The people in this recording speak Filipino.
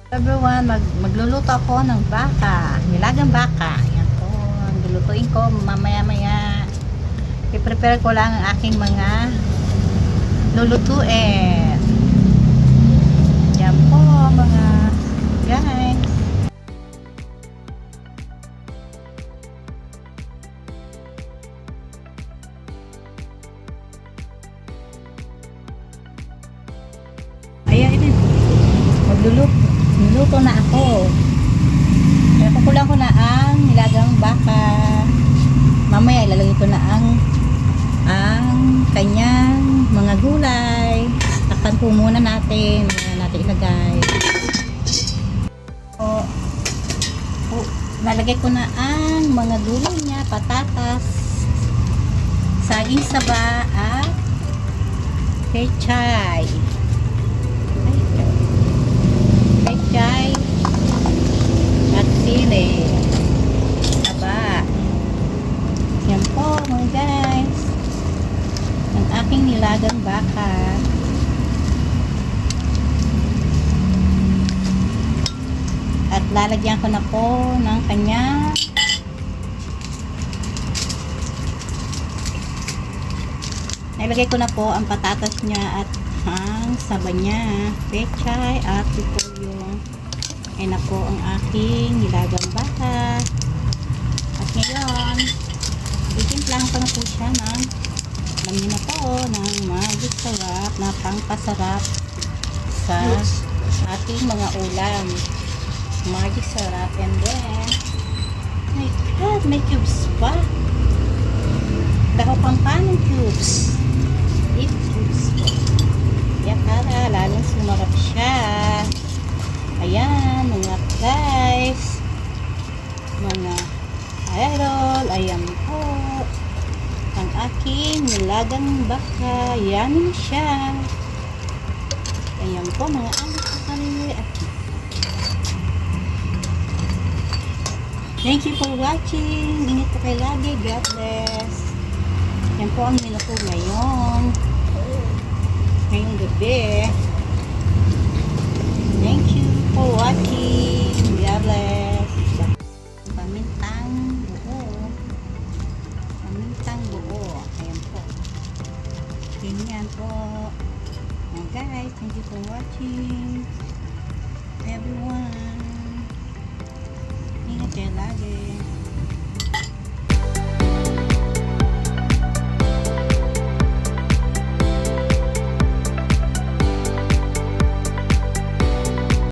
Everyone, magluluto ako ng baka, nilagang baka. Yan po, ang lulutuin ko mamaya-maya. I-prepare ko lang ang aking mga lulutuin. Yan po mga guys. Ayan, magluluto na ako. Kukulang ko na ang nilagang baka. Mamaya ilalagay ko na ang kanyang mga gulay. Takpan po muna natin. Muna natin ilagay. Nalagay ko na ang mga gulay niya, patatas, saging saba at pechay. Pechay at sili. Saba. Yan po mga guys. Ang aking nilagang baka. At lalagyan ko na po ng kanya nilagay ko na po ang patatas niya at ang saba niya, pechay at repolyo. Ayan na po ang aking nilagang baka. At ngayon titimplahan ko na po siya ng alam niyo na po ng magic sarap na pangpasarap sa ating mga ulam. Magic sarap. And then my god, may cubes pa. Dako pang cubes. 8 cubes po. Kaya para lalong sumarap siya. Ayan mga guys, mga idol, ayan po ang aking nilagang baka. Yan na siya. Ayan po mga anak ko kami. Thank you for watching. Ingat po kayo lagi. God bless. Yan po ang menu ko ngayong gabi. Thank you for watching. God bless. Pamintang buo. Pamintang buo. Ayan po. Ganyan po. And guys, thank you for watching. Everyone. Ingat kayo lagi.